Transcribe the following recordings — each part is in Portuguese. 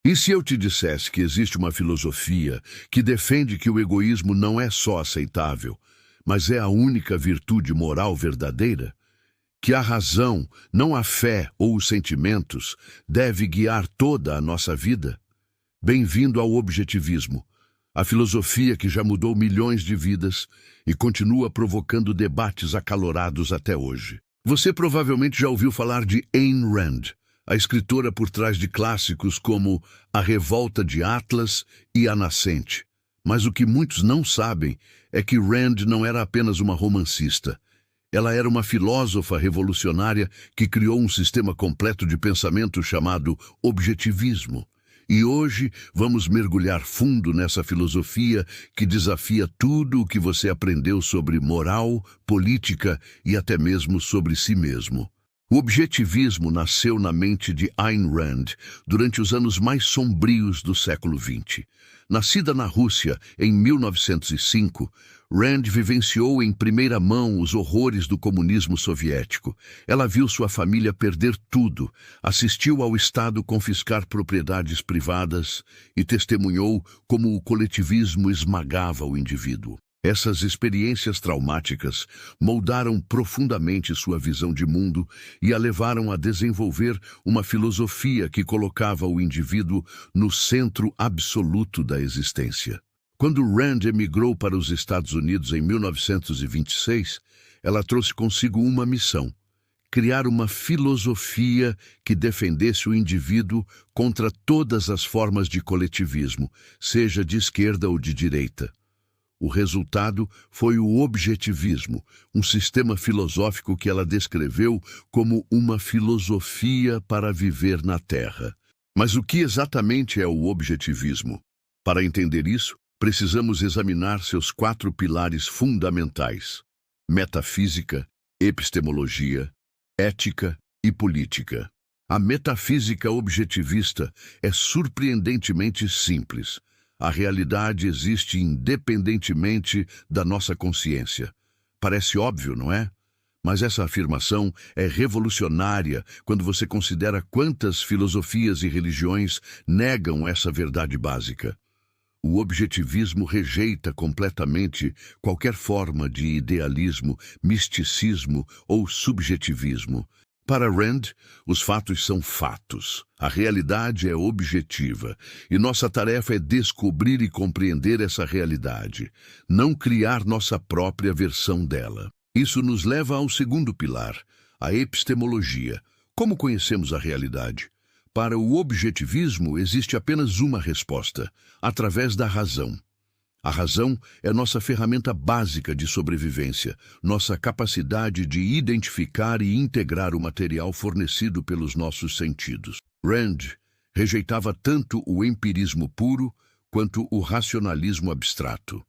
E se eu te dissesse que existe uma filosofia que defende que o egoísmo não é só aceitável, mas é a única virtude moral verdadeira? Que a razão, não a fé ou os sentimentos, deve guiar toda a nossa vida? Bem-vindo ao objetivismo, a filosofia que já mudou milhões de vidas e continua provocando debates acalorados até hoje. Você provavelmente já ouviu falar de Ayn Rand, a escritora por trás de clássicos como A Revolta de Atlas e A Nascente. Mas o que muitos não sabem é que Rand não era apenas uma romancista. Ela era uma filósofa revolucionária que criou um sistema completo de pensamento chamado objetivismo. E hoje vamos mergulhar fundo nessa filosofia que desafia tudo o que você aprendeu sobre moral, política e até mesmo sobre si mesmo. O objetivismo nasceu na mente de Ayn Rand durante os anos mais sombrios do século XX. Nascida na Rússia em 1905, Rand vivenciou em primeira mão os horrores do comunismo soviético. Ela viu sua família perder tudo, assistiu ao Estado confiscar propriedades privadas e testemunhou como o coletivismo esmagava o indivíduo. Essas experiências traumáticas moldaram profundamente sua visão de mundo e a levaram a desenvolver uma filosofia que colocava o indivíduo no centro absoluto da existência. Quando Rand emigrou para os Estados Unidos em 1926, ela trouxe consigo uma missão: criar uma filosofia que defendesse o indivíduo contra todas as formas de coletivismo, seja de esquerda ou de direita. O resultado foi o objetivismo, um sistema filosófico que ela descreveu como uma filosofia para viver na Terra. Mas o que exatamente é o objetivismo? Para entender isso, precisamos examinar seus 4 pilares fundamentais: metafísica, epistemologia, ética e política. A metafísica objetivista é surpreendentemente simples. A realidade existe independentemente da nossa consciência. Parece óbvio, não é? Mas essa afirmação é revolucionária quando você considera quantas filosofias e religiões negam essa verdade básica. O objetivismo rejeita completamente qualquer forma de idealismo, misticismo ou subjetivismo. Para Rand, os fatos são fatos. A realidade é objetiva, e nossa tarefa é descobrir e compreender essa realidade, não criar nossa própria versão dela. Isso nos leva ao segundo pilar, a epistemologia. Como conhecemos a realidade? Para o objetivismo existe apenas uma resposta: através da razão. A razão é nossa ferramenta básica de sobrevivência, nossa capacidade de identificar e integrar o material fornecido pelos nossos sentidos. Rand rejeitava tanto o empirismo puro quanto o racionalismo abstrato.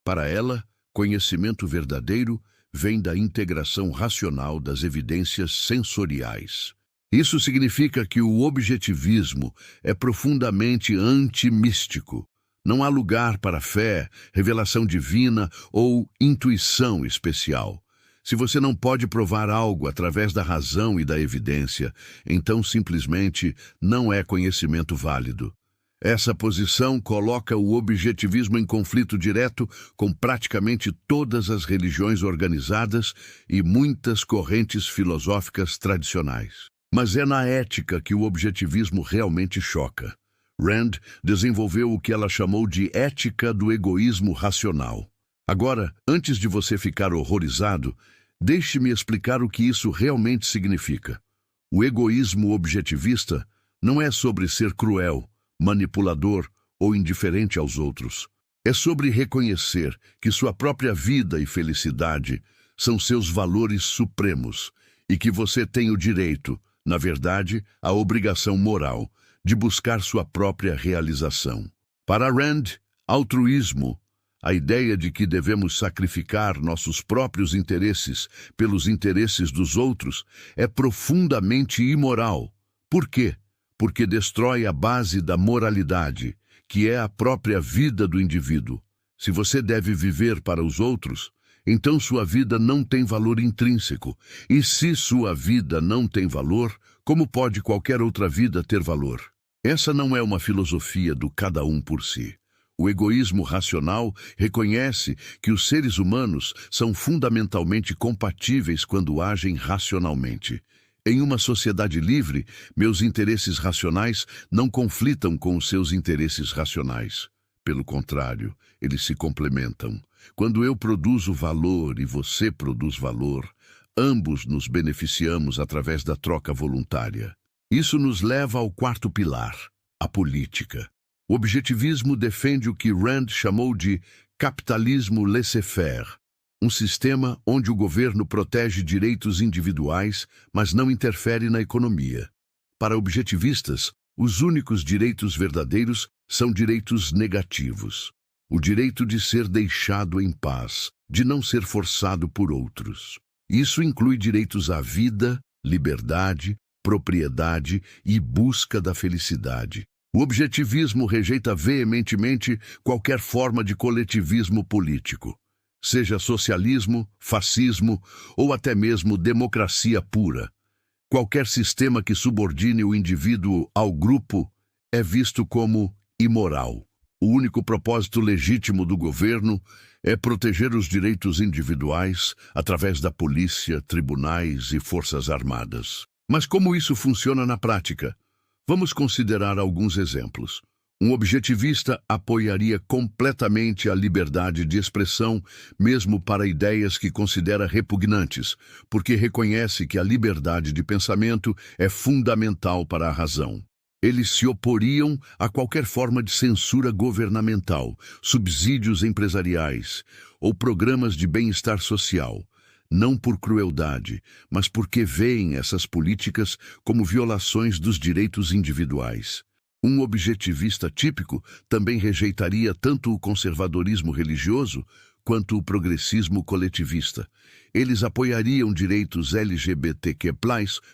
Para ela, conhecimento verdadeiro vem da integração racional das evidências sensoriais. Isso significa que o objetivismo é profundamente antimístico. Não há lugar para fé, revelação divina ou intuição especial. Se você não pode provar algo através da razão e da evidência, então simplesmente não é conhecimento válido. Essa posição coloca o objetivismo em conflito direto com praticamente todas as religiões organizadas e muitas correntes filosóficas tradicionais. Mas é na ética que o objetivismo realmente choca. Rand desenvolveu o que ela chamou de ética do egoísmo racional. Agora, antes de você ficar horrorizado, deixe-me explicar o que isso realmente significa. O egoísmo objetivista não é sobre ser cruel, manipulador ou indiferente aos outros. É sobre reconhecer que sua própria vida e felicidade são seus valores supremos e que você tem o direito, na verdade, a obrigação moral, de buscar sua própria realização. Para Rand, altruísmo, a ideia de que devemos sacrificar nossos próprios interesses pelos interesses dos outros, é profundamente imoral. Por quê? Porque destrói a base da moralidade, que é a própria vida do indivíduo. Se você deve viver para os outros, então sua vida não tem valor intrínseco. E se sua vida não tem valor, como pode qualquer outra vida ter valor? Essa não é uma filosofia do cada um por si. O egoísmo racional reconhece que os seres humanos são fundamentalmente compatíveis quando agem racionalmente. Em uma sociedade livre, meus interesses racionais não conflitam com os seus interesses racionais. Pelo contrário, eles se complementam. Quando eu produzo valor e você produz valor, ambos nos beneficiamos através da troca voluntária. Isso nos leva ao quarto pilar, a política. O objetivismo defende o que Rand chamou de capitalismo laissez-faire, um sistema onde o governo protege direitos individuais, mas não interfere na economia. Para objetivistas, os únicos direitos verdadeiros são direitos negativos. O direito de ser deixado em paz, de não ser forçado por outros. Isso inclui direitos à vida, liberdade, propriedade e busca da felicidade. O objetivismo rejeita veementemente qualquer forma de coletivismo político, seja socialismo, fascismo ou até mesmo democracia pura. Qualquer sistema que subordine o indivíduo ao grupo é visto como imoral. O único propósito legítimo do governo é proteger os direitos individuais através da polícia, tribunais e forças armadas. Mas como isso funciona na prática? Vamos considerar alguns exemplos. Um objetivista apoiaria completamente a liberdade de expressão, mesmo para ideias que considera repugnantes, porque reconhece que a liberdade de pensamento é fundamental para a razão. Eles se oporiam a qualquer forma de censura governamental, subsídios empresariais ou programas de bem-estar social. Não por crueldade, mas porque veem essas políticas como violações dos direitos individuais. Um objetivista típico também rejeitaria tanto o conservadorismo religioso quanto o progressismo coletivista. Eles apoiariam direitos LGBTQ+,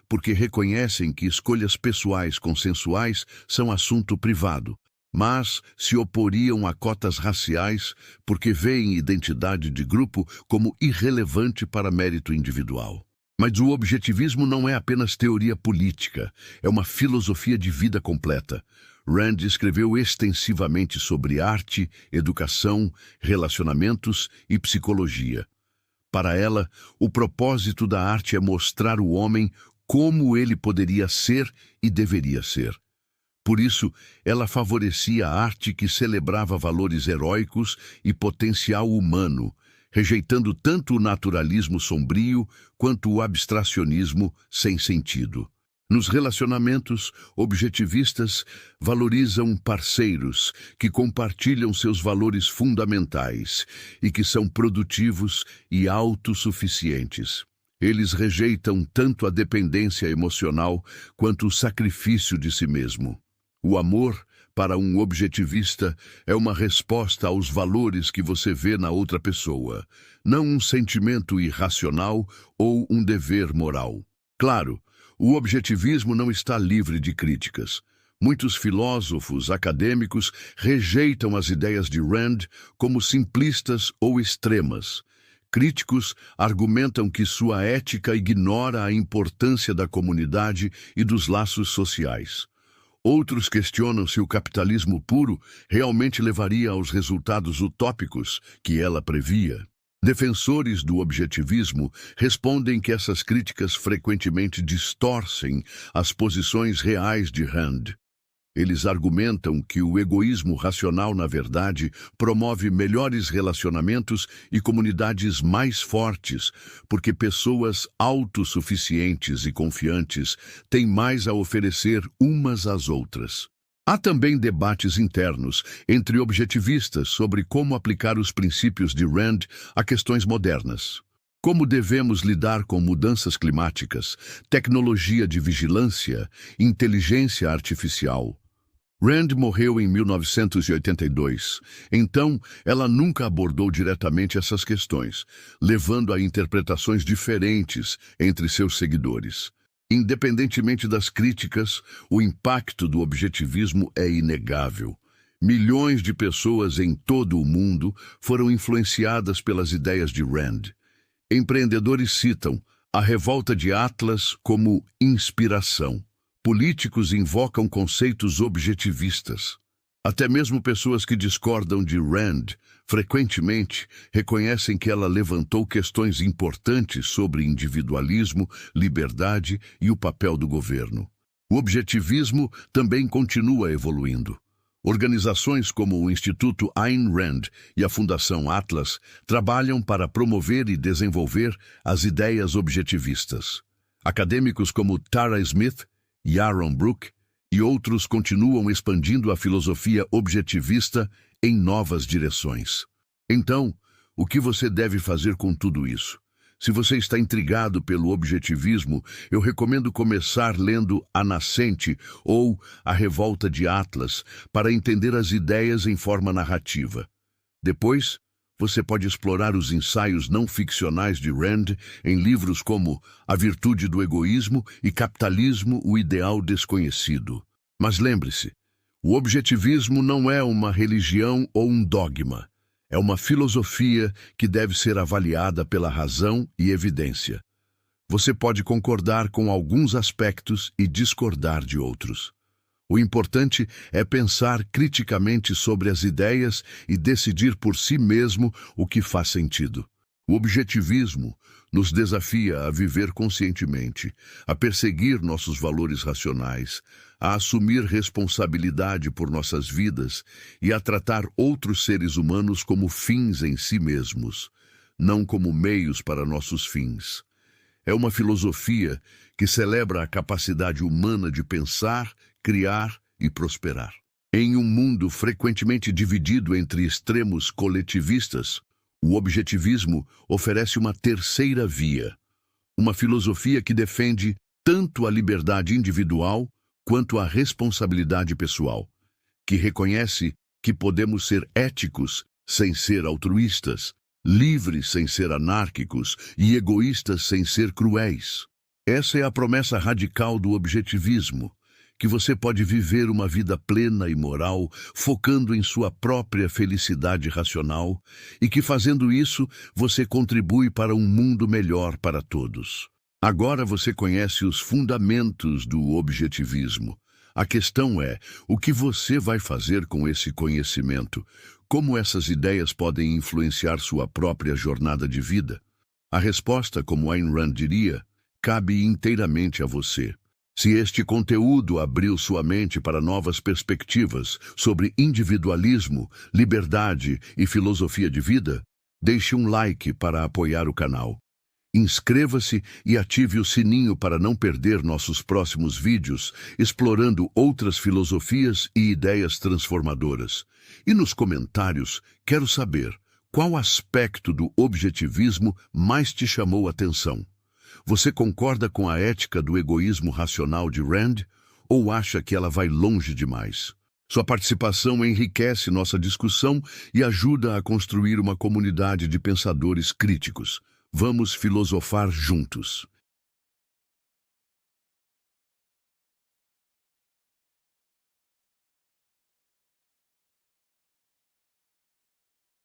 porque reconhecem que escolhas pessoais consensuais são assunto privado. Mas se oporiam a cotas raciais porque veem identidade de grupo como irrelevante para mérito individual. Mas o objetivismo não é apenas teoria política, é uma filosofia de vida completa. Rand escreveu extensivamente sobre arte, educação, relacionamentos e psicologia. Para ela, o propósito da arte é mostrar o homem como ele poderia ser e deveria ser. Por isso, ela favorecia a arte que celebrava valores heróicos e potencial humano, rejeitando tanto o naturalismo sombrio quanto o abstracionismo sem sentido. Nos relacionamentos, objetivistas valorizam parceiros que compartilham seus valores fundamentais e que são produtivos e autossuficientes. Eles rejeitam tanto a dependência emocional quanto o sacrifício de si mesmo. O amor, para um objetivista, é uma resposta aos valores que você vê na outra pessoa, não um sentimento irracional ou um dever moral. Claro, o objetivismo não está livre de críticas. Muitos filósofos acadêmicos rejeitam as ideias de Rand como simplistas ou extremas. Críticos argumentam que sua ética ignora a importância da comunidade e dos laços sociais. Outros questionam se o capitalismo puro realmente levaria aos resultados utópicos que ela previa. Defensores do objetivismo respondem que essas críticas frequentemente distorcem as posições reais de Rand. Eles argumentam que o egoísmo racional, na verdade, promove melhores relacionamentos e comunidades mais fortes, porque pessoas autossuficientes e confiantes têm mais a oferecer umas às outras. Há também debates internos entre objetivistas sobre como aplicar os princípios de Rand a questões modernas. Como devemos lidar com mudanças climáticas, tecnologia de vigilância, inteligência artificial? Rand morreu em 1982, então ela nunca abordou diretamente essas questões, levando a interpretações diferentes entre seus seguidores. Independentemente das críticas, o impacto do objetivismo é inegável. Milhões de pessoas em todo o mundo foram influenciadas pelas ideias de Rand. Empreendedores citam a revolta de Atlas como inspiração. Políticos invocam conceitos objetivistas. Até mesmo pessoas que discordam de Rand frequentemente reconhecem que ela levantou questões importantes sobre individualismo, liberdade e o papel do governo. O objetivismo também continua evoluindo. Organizações como o Instituto Ayn Rand e a Fundação Atlas trabalham para promover e desenvolver as ideias objetivistas. Acadêmicos como Tara Smith, Yaron Brook e outros continuam expandindo a filosofia objetivista em novas direções. Então, o que você deve fazer com tudo isso? Se você está intrigado pelo objetivismo, eu recomendo começar lendo A Nascente ou A Revolta de Atlas para entender as ideias em forma narrativa. Depois, você pode explorar os ensaios não ficcionais de Rand em livros como A Virtude do Egoísmo e Capitalismo, o Ideal Desconhecido. Mas lembre-se, o objetivismo não é uma religião ou um dogma. É uma filosofia que deve ser avaliada pela razão e evidência. Você pode concordar com alguns aspectos e discordar de outros. O importante é pensar criticamente sobre as ideias e decidir por si mesmo o que faz sentido. O objetivismo nos desafia a viver conscientemente, a perseguir nossos valores racionais, a assumir responsabilidade por nossas vidas e a tratar outros seres humanos como fins em si mesmos, não como meios para nossos fins. É uma filosofia que celebra a capacidade humana de pensar, criar e prosperar. Em um mundo frequentemente dividido entre extremos coletivistas, o objetivismo oferece uma terceira via, uma filosofia que defende tanto a liberdade individual quanto a responsabilidade pessoal, que reconhece que podemos ser éticos sem ser altruístas, livres sem ser anárquicos e egoístas sem ser cruéis. Essa é a promessa radical do objetivismo, que você pode viver uma vida plena e moral, focando em sua própria felicidade racional, e que fazendo isso, você contribui para um mundo melhor para todos. Agora você conhece os fundamentos do objetivismo. A questão é, o que você vai fazer com esse conhecimento? Como essas ideias podem influenciar sua própria jornada de vida? A resposta, como Ayn Rand diria, cabe inteiramente a você. Se este conteúdo abriu sua mente para novas perspectivas sobre individualismo, liberdade e filosofia de vida, deixe um like para apoiar o canal. Inscreva-se e ative o sininho para não perder nossos próximos vídeos, explorando outras filosofias e ideias transformadoras. E nos comentários, quero saber qual aspecto do objetivismo mais te chamou a atenção. Você concorda com a ética do egoísmo racional de Rand ou acha que ela vai longe demais? Sua participação enriquece nossa discussão e ajuda a construir uma comunidade de pensadores críticos. Vamos filosofar juntos.